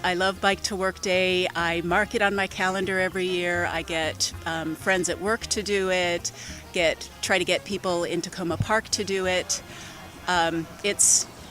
I love Bike to Work Day. I mark it on my calendar every year. I get friends at work to do it, try to get people in Takoma Park to do it.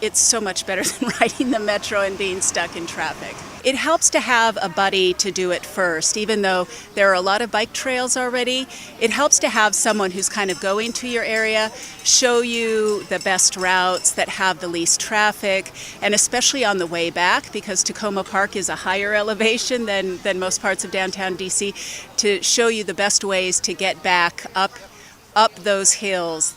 It's so much better than riding the metro and being stuck in traffic. It helps to have a buddy to do it first, even though there are a lot of bike trails already. It helps to have someone who's kind of going to your area, show you the best routes that have the least traffic, and especially on the way back, because Takoma Park is a higher elevation than most parts of downtown DC, to show you the best ways to get back up those hills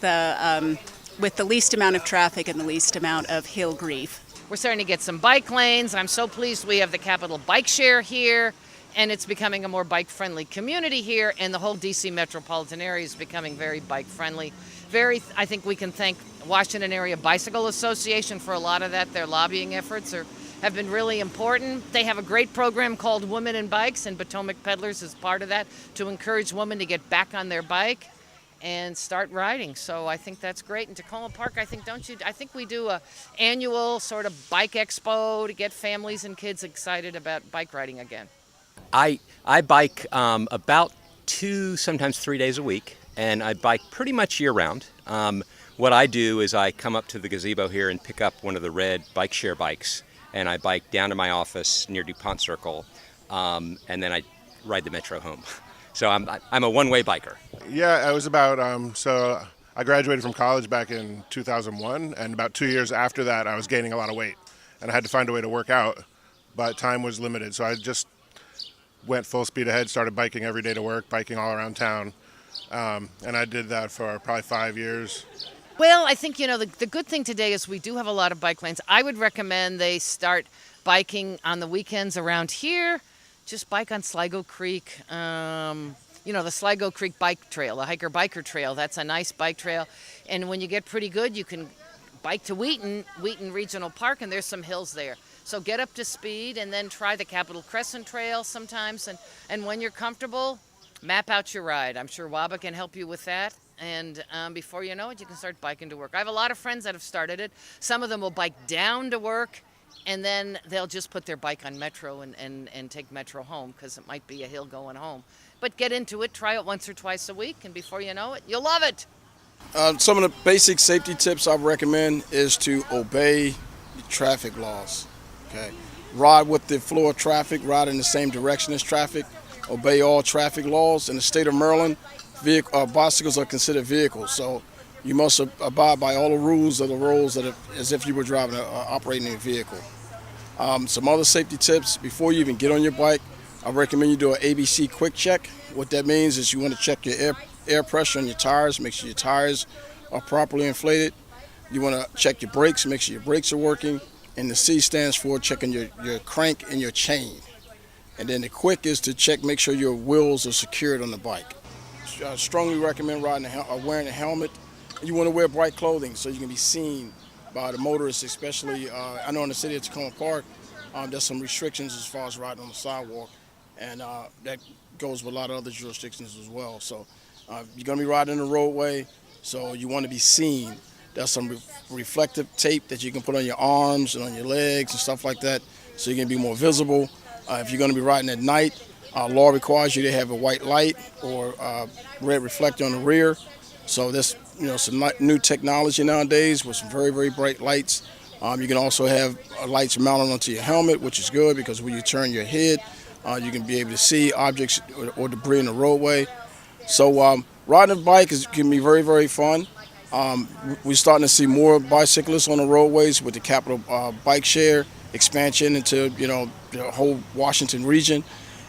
with the least amount of traffic and the least amount of hill grief. We're starting to get some bike lanes. I'm so pleased we have the Capital Bike Share here, and it's becoming a more bike-friendly community here, and the whole DC metropolitan area is becoming very bike-friendly. I think we can thank Washington Area Bicycle Association for a lot of that. Their lobbying efforts have been really important. They have a great program called Women in Bikes, and Potomac Peddlers is part of that, to encourage women to get back on their bike and start riding. So I think that's great. And Takoma Park, I think we do a annual sort of bike expo to get families and kids excited about bike riding again. I bike about 2, sometimes 3 days a week, and I bike pretty much year round. What I do is I come up to the gazebo here and pick up one of the red bike share bikes, and I bike down to my office near DuPont Circle, and then I ride the metro home. So I'm a one-way biker. Yeah, I was about, so I graduated from college back in 2001, and about 2 years after that, I was gaining a lot of weight, and I had to find a way to work out, but time was limited, so I just went full speed ahead, started biking every day to work, biking all around town, and I did that for probably 5 years. Well, I think, the good thing today is we do have a lot of bike lanes. I would recommend they start biking on the weekends around here. Just bike on Sligo Creek, the Sligo Creek Bike Trail, the hiker-biker trail. That's a nice bike trail. And when you get pretty good, you can bike to Wheaton Regional Park, and there's some hills there. So get up to speed and then try the Capitol Crescent Trail sometimes. And when you're comfortable, map out your ride. I'm sure Waba can help you with that. And before you know it, you can start biking to work. I have a lot of friends that have started it. Some of them will bike down to work, and then they'll just put their bike on Metro and take Metro home, because it might be a hill going home. But get into it, try it once or twice a week, and before you know it, you'll love it. Some of the basic safety tips I recommend is to obey the traffic laws. Okay, ride with the flow of traffic, ride in the same direction as traffic, obey all traffic laws. In the state of Maryland, bicycles are considered vehicles, so you must abide by all the rules of the roads as if you were operating a vehicle. Some other safety tips: before you even get on your bike, I recommend you do an ABC quick check. What that means is you want to check your air pressure on your tires, make sure your tires are properly inflated. You want to check your brakes, make sure your brakes are working. And the C stands for checking your crank and your chain. And then the quick is to make sure your wheels are secured on the bike. I strongly recommend wearing a helmet. You want to wear bright clothing so you can be seen by the motorists, especially. I know in the city of Takoma Park, there's some restrictions as far as riding on the sidewalk, and that goes with a lot of other jurisdictions as well. So you're going to be riding the roadway, so you want to be seen. There's some reflective tape that you can put on your arms and on your legs and stuff like that, so you can be more visible. If you're going to be riding at night, law requires you to have a white light or red reflector on the rear. So there's some new technology nowadays with some very, very bright lights. You can also have lights mounted onto your helmet, which is good because when you turn your head, you can be able to see objects or debris in the roadway. So riding a bike can be very, very fun. We're starting to see more bicyclists on the roadways with the Capital Bike Share expansion into the whole Washington region.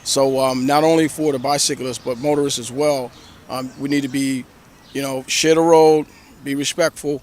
So not only for the bicyclists but motorists as well, we need to be share the road, be respectful,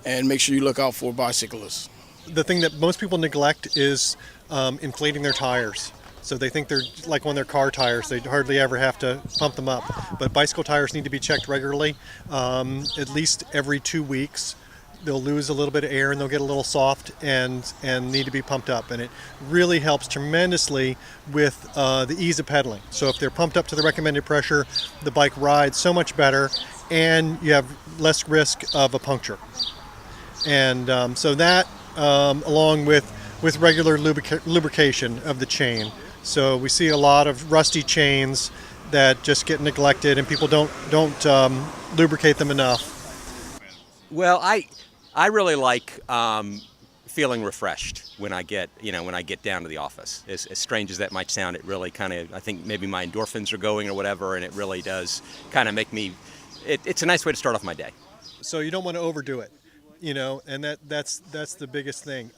and make sure you look out for bicyclists. The thing that most people neglect is inflating their tires. So they think they're like on their car tires. They hardly ever have to pump them up. But bicycle tires need to be checked regularly, at least every 2 weeks. They'll lose a little bit of air and they'll get a little soft and need to be pumped up. And it really helps tremendously with the ease of pedaling. So if they're pumped up to the recommended pressure, the bike rides so much better and you have less risk of a puncture. And so that, along with with regular lubrication of the chain. So we see a lot of rusty chains that just get neglected, and people don't lubricate them enough. Well, I really like feeling refreshed when I get down to the office. As strange as that might sound, it really kind of, I think maybe my endorphins are going or whatever, and it really does kind of make me. It's a nice way to start off my day. So you don't want to overdo it, and that's the biggest thing.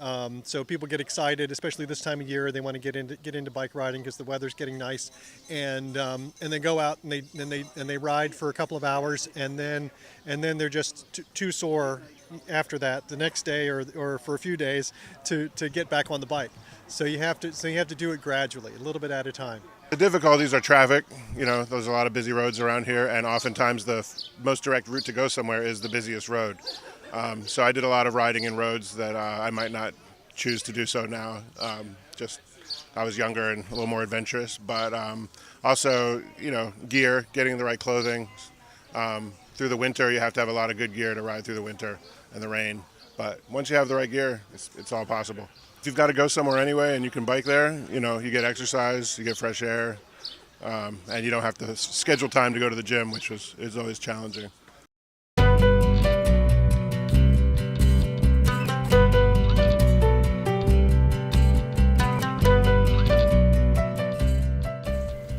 So people get excited, especially this time of year. They want to get into bike riding because the weather's getting nice, and they go out and they ride for a couple of hours, and then they're just too sore after that the next day or for a few days to get back on the bike. So you have to do it gradually, a little bit at a time. The difficulties are traffic. There's a lot of busy roads around here, and oftentimes the most direct route to go somewhere is the busiest road. So I did a lot of riding in roads that I might not choose to do so now. I was younger and a little more adventurous, but also, gear, getting the right clothing. Through the winter, you have to have a lot of good gear to ride through the winter and the rain. But once you have the right gear, it's all possible. If you've got to go somewhere anyway and you can bike there, you get exercise, you get fresh air, and you don't have to schedule time to go to the gym, which is always challenging.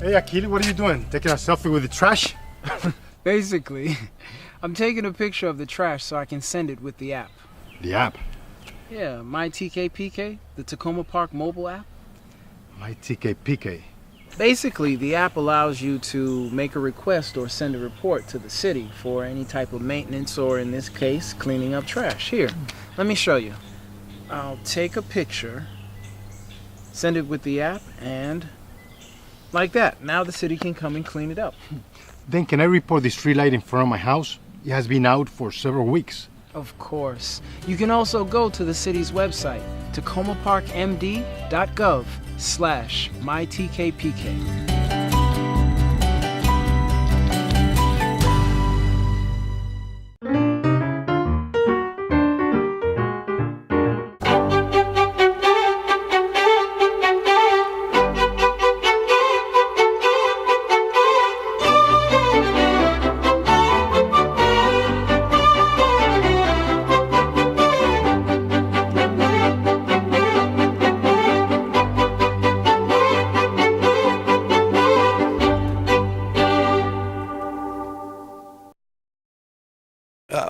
Hey Akili, what are you doing? Taking a selfie with the trash? Basically, I'm taking a picture of the trash so I can send it with the app. The app? Yeah, MyTKPK, the Takoma Park mobile app. MyTKPK. Basically, the app allows you to make a request or send a report to the city for any type of maintenance or, in this case, cleaning up trash. Here, let me show you. I'll take a picture, send it with the app, and like that. Now the city can come and clean it up. Then can I report the street light in front of my house? It has been out for several weeks. Of course. You can also go to the city's website, tacomaparkmd.gov/mytkpk.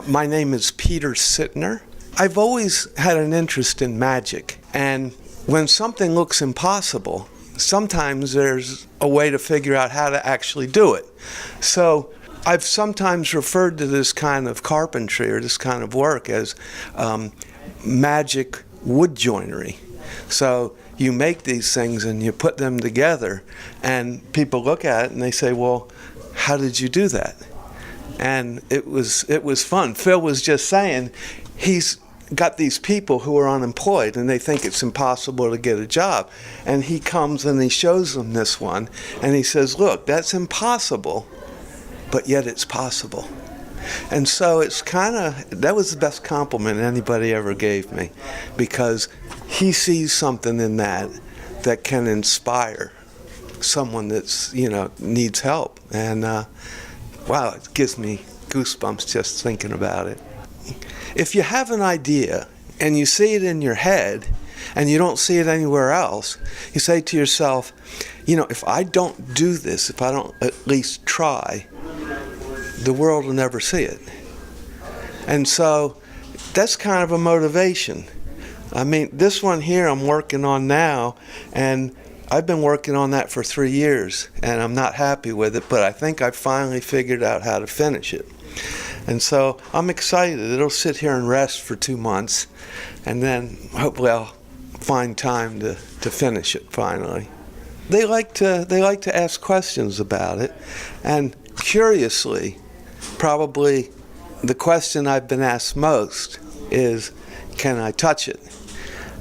My name is Peter Sittner. I've always had an interest in magic, and when something looks impossible, sometimes there's a way to figure out how to actually do it. So I've sometimes referred to this kind of carpentry or this kind of work as magic wood joinery. So you make these things and you put them together, and people look at it and they say, well, how did you do that? And it was fun. Phil was just saying he's got these people who are unemployed and they think it's impossible to get a job. And he comes and he shows them this one and he says, look, that's impossible, but yet it's possible. And so that was the best compliment anybody ever gave me, because he sees something in that can inspire someone that's, needs help. And wow, it gives me goosebumps just thinking about it. If you have an idea and you see it in your head and you don't see it anywhere else, you say to yourself, if I don't do this, if I don't at least try, the world will never see it. And so that's kind of a motivation. I mean, this one here I'm working on now, and I've been working on that for 3 years, and I'm not happy with it, but I think I finally figured out how to finish it. And so I'm excited. It'll sit here and rest for 2 months, and then hopefully I'll find time to finish it finally. They like to ask questions about it, and curiously, probably the question I've been asked most is, can I touch it?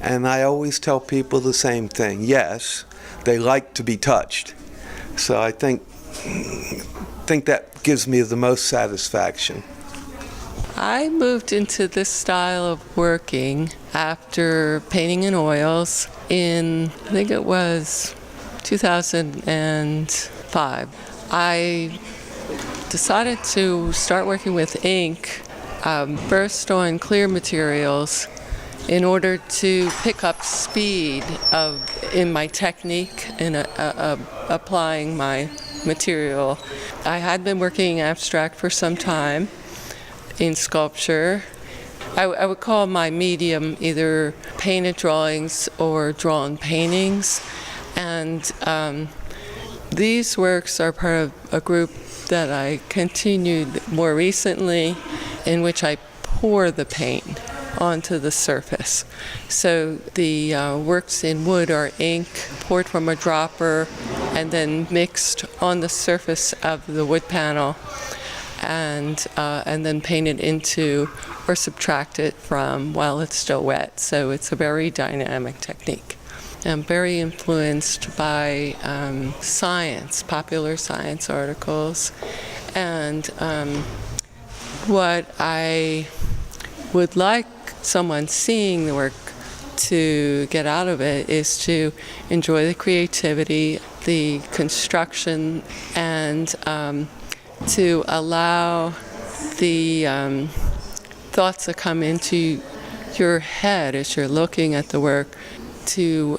And I always tell people the same thing, yes. They like to be touched. So I think that gives me the most satisfaction. I moved into this style of working after painting in oils in, I think it was 2005. I decided to start working with ink, first on clear materials, in order to pick up speed in my technique in applying my material. I had been working abstract for some time in sculpture. I would call my medium either painted drawings or drawn paintings, and these works are part of a group that I continued more recently, in which I pour the paint onto the surface. So the works in wood are ink poured from a dropper and then mixed on the surface of the wood panel, and then painted into or subtracted from while it's still wet. So it's a very dynamic technique. I'm very influenced by science, popular science articles, and what I would like someone seeing the work to get out of it is to enjoy the creativity, the construction, and to allow the thoughts that come into your head as you're looking at the work to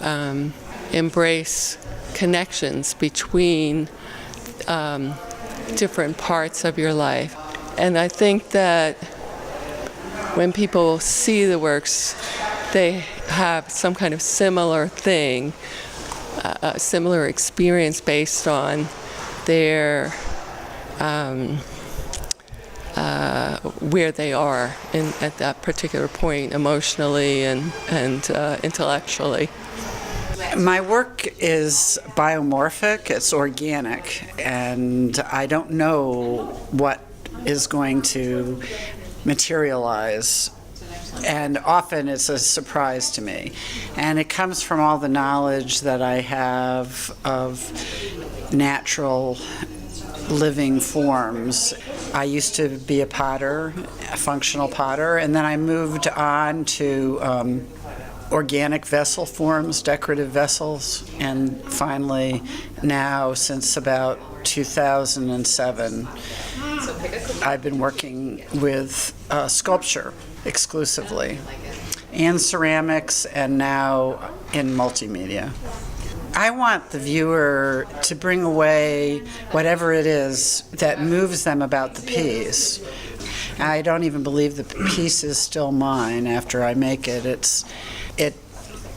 embrace connections between different parts of your life. And I think that when people see the works, they have some kind of similar thing, a similar experience based on their where they are at that particular point emotionally and intellectually. My work is biomorphic, it's organic, and I don't know what is going to materialize, and often it's a surprise to me. And it comes from all the knowledge that I have of natural living forms. I used to be a potter, a functional potter, and then I moved on to organic vessel forms, decorative vessels, and finally now, since about 2007, I've been working with sculpture exclusively, and ceramics, and now in multimedia. I want the viewer to bring away whatever it is that moves them about the piece. I don't even believe the piece is still mine after I make it. It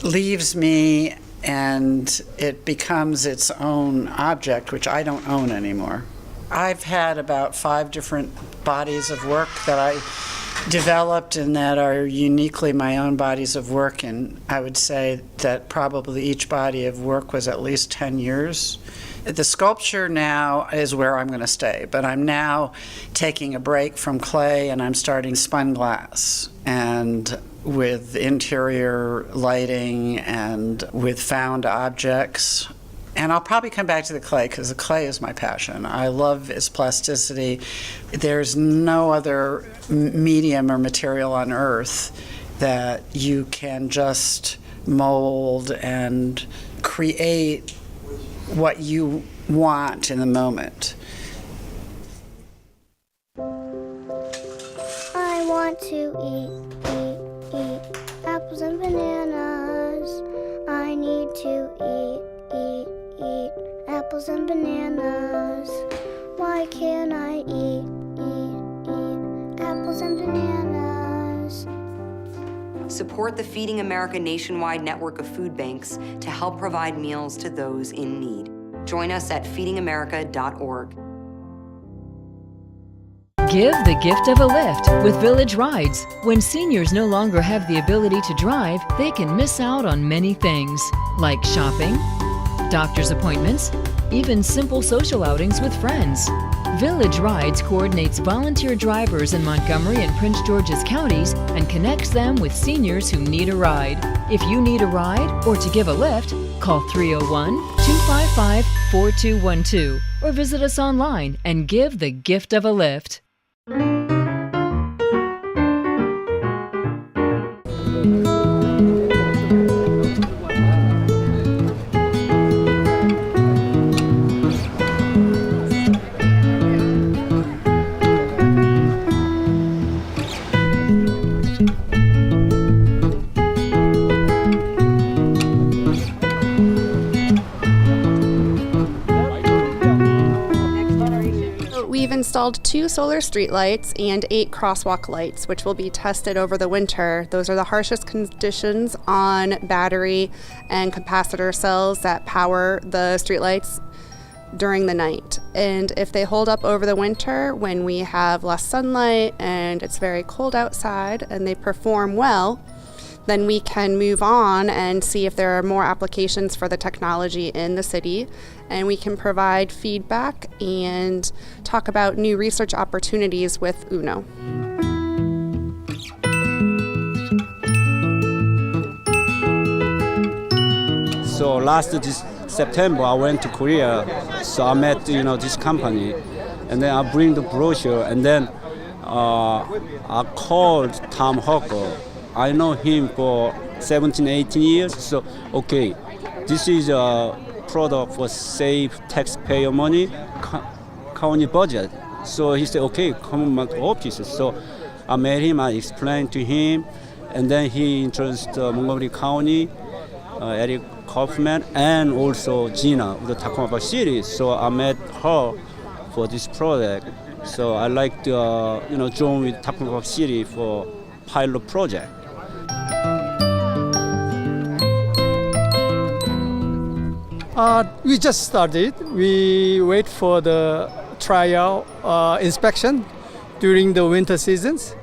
leaves me and it becomes its own object, which I don't own anymore. I've had about 5 different bodies of work that I developed and that are uniquely my own bodies of work, and I would say that probably each body of work was at least 10 years. The sculpture now is where I'm going to stay, but I'm now taking a break from clay and I'm starting spun glass, and with interior lighting and with found objects. And I'll probably come back to the clay because the clay is my passion. I love its plasticity. There's no other medium or material on earth that you can just mold and create what you want in the moment. I want to eat apples and bananas. I need to eat apples and bananas. Why can't I eat apples and bananas? Support the Feeding America nationwide network of food banks to help provide meals to those in need. Join us at feedingamerica.org. Give the gift of a lift with Village Rides. When seniors no longer have the ability to drive, they can miss out on many things, like shopping, doctor's appointments, even simple social outings with friends. Village Rides coordinates volunteer drivers in Montgomery and Prince George's counties and connects them with seniors who need a ride. If you need a ride or to give a lift, call 301-255-4212 or visit us online and give the gift of a lift. installed 2 solar streetlights and 8 crosswalk lights, which will be tested over the winter. Those are the harshest conditions on battery and capacitor cells that power the streetlights during the night. And if they hold up over the winter when we have less sunlight and it's very cold outside and they perform well, then we can move on and see if there are more applications for the technology in the city, and we can provide feedback and talk about new research opportunities with UNO. So last September I went to Korea, so I met this company, and then I bring the brochure, and then I called Tom Hawker. I know him for 17, 18 years, so okay, this is a product for save taxpayer money, county budget. So he said, okay, come to my office. So I met him, I explained to him, and then he introduced Montgomery County, Eric Kaufman, and also Gina of the Takoma City. So I met her for this project. So I like to join with Takoma City for pilot project. We just started. We wait for the trial inspection during the winter seasons.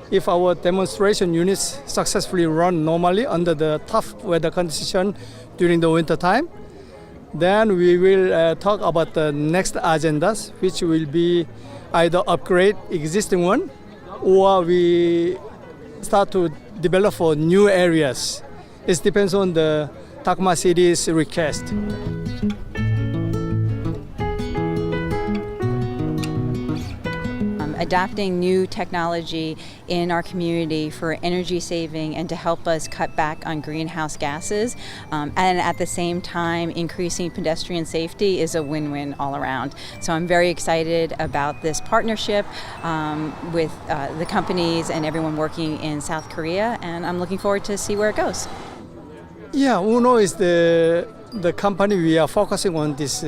If our demonstration units successfully run normally under the tough weather condition during the winter time, then we will talk about the next agendas, which will be either upgrade existing one or we start to develop for new areas. It depends on the Takoma City's request. Adopting new technology in our community for energy saving and to help us cut back on greenhouse gases, and at the same time increasing pedestrian safety is a win-win all around. So I'm very excited about this partnership with the companies and everyone working in South Korea, and I'm looking forward to see where it goes. Yeah, UNO is the company we are focusing on this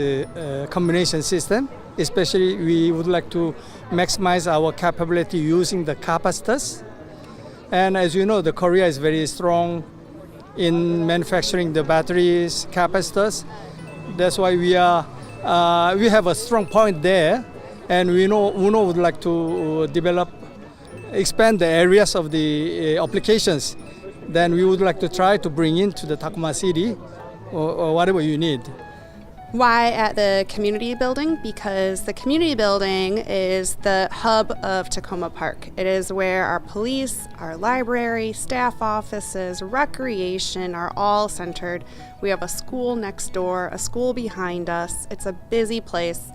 combination system. Especially, we would like to maximize our capability using the capacitors. And as you know, the Korea is very strong in manufacturing the batteries, capacitors. That's why we have a strong point there. And UNO would like to expand the areas of the applications. Then we would like to try to bring into the Takoma City or whatever you need. Why at the community building? Because the community building is the hub of Takoma Park. It is where our police, our library, staff offices, recreation are all centered. We have a school next door, a school behind us. It's a busy place,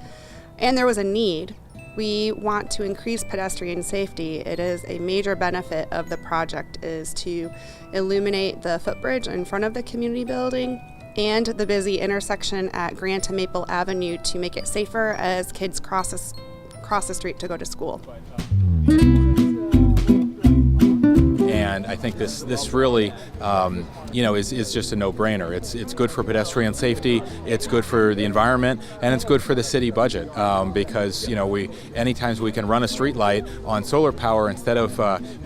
and there was a need. We want to increase pedestrian safety. It is a major benefit of the project is to illuminate the footbridge in front of the community building and the busy intersection at Grant and Maple Avenue to make it safer as kids cross the street to go to school. And I think this really, is just a no-brainer. It's good for pedestrian safety, it's good for the environment, and it's good for the city budget because anytime we can run a street light on solar power instead of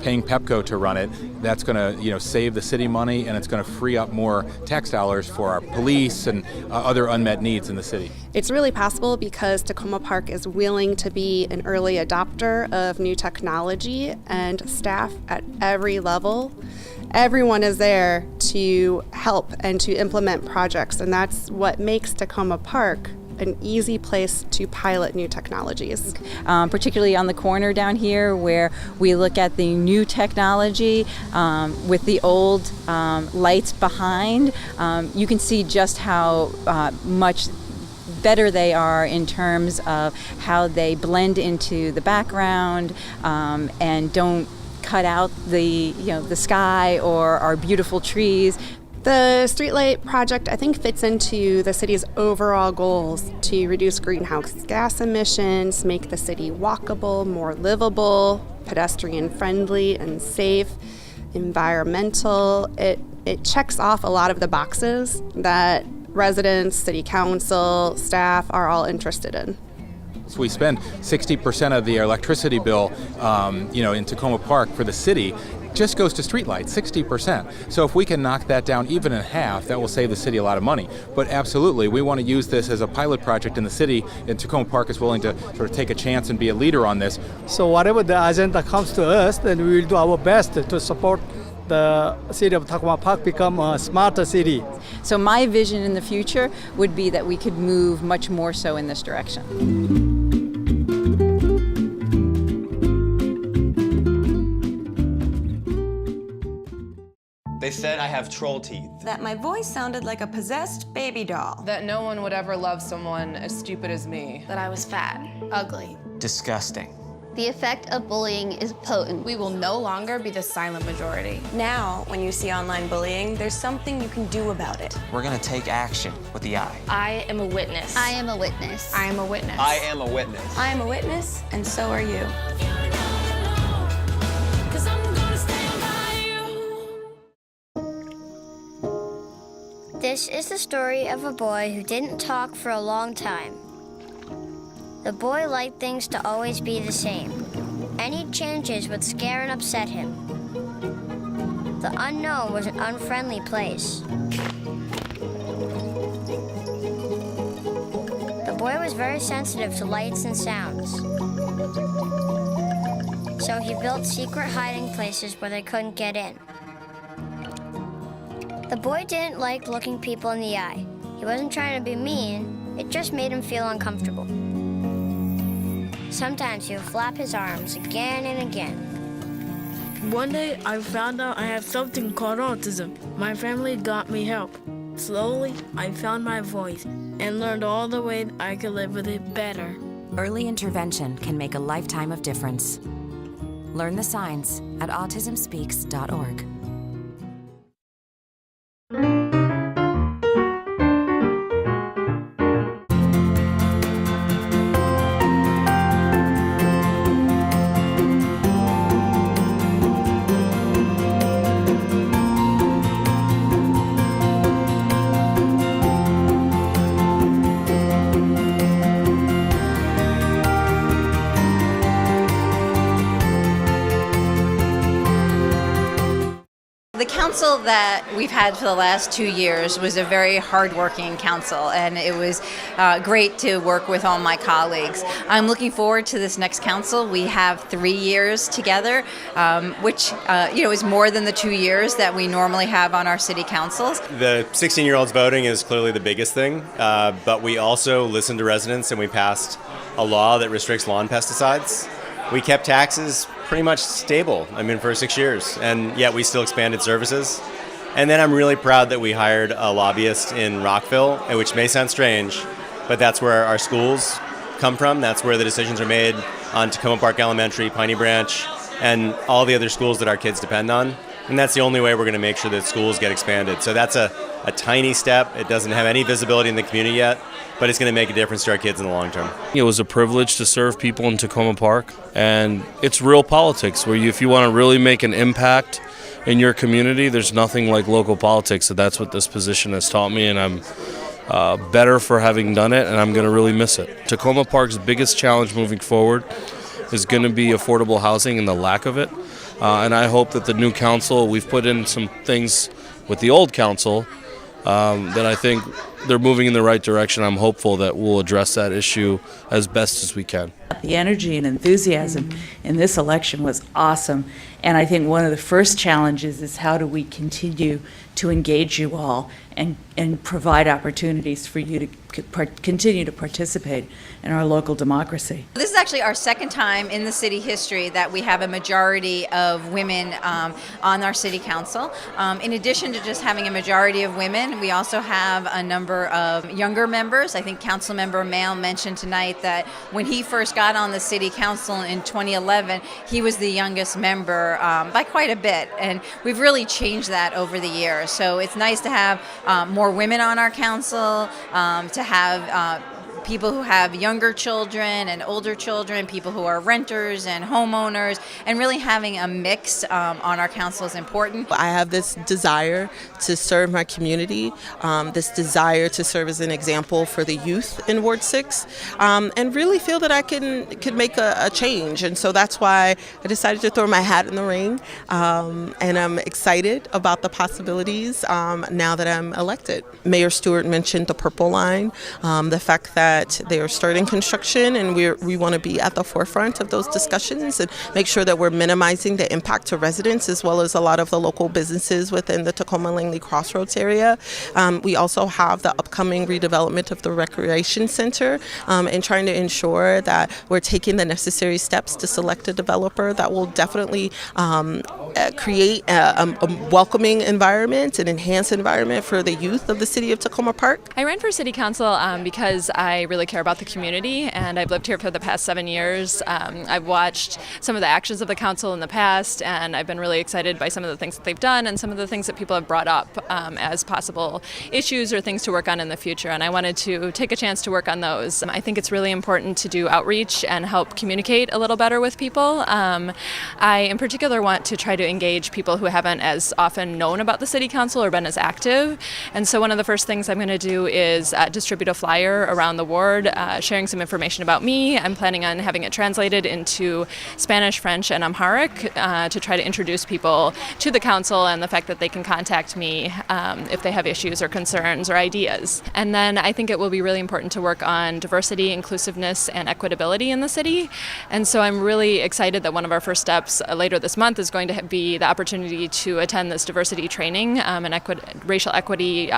paying Pepco to run it, that's going to save the city money, and it's going to free up more tax dollars for our police and other unmet needs in the city. It's really possible because Takoma Park is willing to be an early adopter of new technology, and staff at every level, everyone is there to help and to implement projects, and that's what makes Takoma Park an easy place to pilot new technologies. Particularly on the corner down here where we look at the new technology with the old lights behind, you can see just how much better they are in terms of how they blend into the background and don't cut out the sky or our beautiful trees. The streetlight project, I think, fits into the city's overall goals to reduce greenhouse gas emissions, make the city walkable, more livable, pedestrian friendly and safe, environmental. It checks off a lot of the boxes that residents, city council, staff are all interested in. So we spend 60% of the electricity bill, in Takoma Park for the city just goes to streetlights, 60%. So if we can knock that down even in half, that will save the city a lot of money. But absolutely, we want to use this as a pilot project in the city, and Takoma Park is willing to sort of take a chance and be a leader on this. So whatever the agenda comes to us, then we will do our best to support the city of Takoma Park become a smarter city. So my vision in the future would be that we could move much more so in this direction. They said I have troll teeth. That my voice sounded like a possessed baby doll. That no one would ever love someone as stupid as me. That I was fat, ugly. Disgusting. The effect of bullying is potent. We will no longer be the silent majority. Now, when you see online bullying, there's something you can do about it. We're gonna take action with the I. I am a witness. I am a witness. I am a witness. I am a witness. I am a witness, and so are you. This is the story of a boy who didn't talk for a long time. The boy liked things to always be the same. Any changes would scare and upset him. The unknown was an unfriendly place. The boy was very sensitive to lights and sounds. So he built secret hiding places where they couldn't get in. The boy didn't like looking people in the eye. He wasn't trying to be mean, it just made him feel uncomfortable. Sometimes he would flap his arms again and again. One day I found out I have something called autism. My family got me help. Slowly, I found my voice and learned all the ways I could live with it better. Early intervention can make a lifetime of difference. Learn the signs at autismspeaks.org. The council that we've had for the last 2 years was a very hardworking council, and it was great to work with all my colleagues. I'm looking forward to this next council. We have 3 years together, which is more than the 2 years that we normally have on our city councils. The 16-year-olds voting is clearly the biggest thing, but we also listened to residents and we passed a law that restricts lawn pesticides. We kept taxes pretty much stable, for 6 years, and yet we still expanded services. And then I'm really proud that we hired a lobbyist in Rockville, which may sound strange, but that's where our schools come from. That's where the decisions are made on Takoma Park Elementary, Piney Branch, and all the other schools that our kids depend on. And that's the only way we're going to make sure that schools get expanded. So that's a tiny step. It doesn't have any visibility in the community yet, but it's going to make a difference to our kids in the long term. It was a privilege to serve people in Takoma Park, and it's real politics where if you want to really make an impact in your community, there's nothing like local politics. So that's what this position has taught me, and I'm better for having done it, and I'm going to really miss it. Takoma Park's biggest challenge moving forward is going to be affordable housing and the lack of it. And I hope that the new council, we've put in some things with the old council that I think they're moving in the right direction. I'm hopeful that we'll address that issue as best as we can. The energy and enthusiasm in this election was awesome. And I think one of the first challenges is how do we continue to engage you all and provide opportunities for you to continue to participate in our local democracy. This is actually our second time in the city history that we have a majority of women on our city council. In addition to just having a majority of women, we also have a number of younger members. I think Councilmember Mail mentioned tonight that when he first got on the city council in 2011, he was the youngest member by quite a bit, and we've really changed that over the years. So it's nice to have more women on our council, to have people who have younger children and older children, people who are renters and homeowners, and really having a mix on our council is important. I have this desire to serve my community, this desire to serve as an example for the youth in Ward 6, and really feel that I could make a change. And so that's why I decided to throw my hat in the ring, and I'm excited about the possibilities now that I'm elected. Mayor Stewart mentioned the Purple Line, the fact that they are starting construction, and we want to be at the forefront of those discussions and make sure that we're minimizing the impact to residents as well as a lot of the local businesses within the Takoma-Langley Crossroads area. We also have the upcoming redevelopment of the Recreation Center and trying to ensure that we're taking the necessary steps to select a developer that will definitely create a welcoming environment, an enhanced environment for the youth of the city of Takoma Park. I ran for city council because I really care about the community, and I've lived here for the past 7 years. I've watched some of the actions of the council in the past, and I've been really excited by some of the things that they've done and some of the things that people have brought up as possible issues or things to work on in the future, and I wanted to take a chance to work on those. I think it's really important to do outreach and help communicate a little better with people. I in particular want to try to engage people who haven't as often known about the city council or been as active, and so one of the first things I'm going to do is distribute a flyer around the ward sharing some information about me. I'm planning on having it translated into Spanish, French, and Amharic to try to introduce people to the council and the fact that they can contact me if they have issues or concerns or ideas. And then I think it will be really important to work on diversity, inclusiveness, and equitability in the city. And so I'm really excited that one of our first steps later this month is going to be the opportunity to attend this diversity training, an racial equity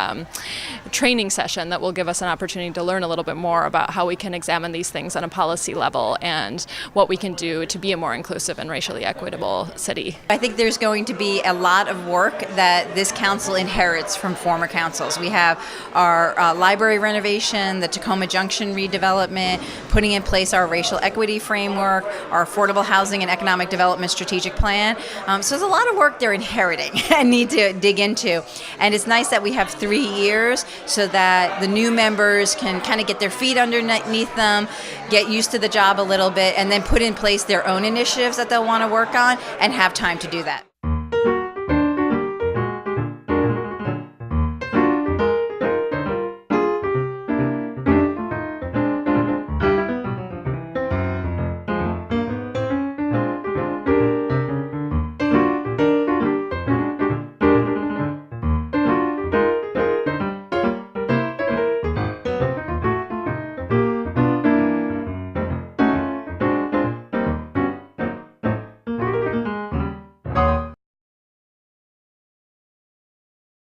training session that will give us an opportunity to learn a little bit more about how we can examine these things on a policy level and what we can do to be a more inclusive and racially equitable city. I think there's going to be a lot of work that this council inherits from former councils. We have our library renovation, the Takoma Junction redevelopment, putting in place our racial equity framework, our affordable housing and economic development strategic plan. So there's a lot of work they're inheriting and need to dig into. And it's nice that we have 3 years so that the new members can kind of get their feet underneath them, get used to the job a little bit, and then put in place their own initiatives that they'll want to work on and have time to do that.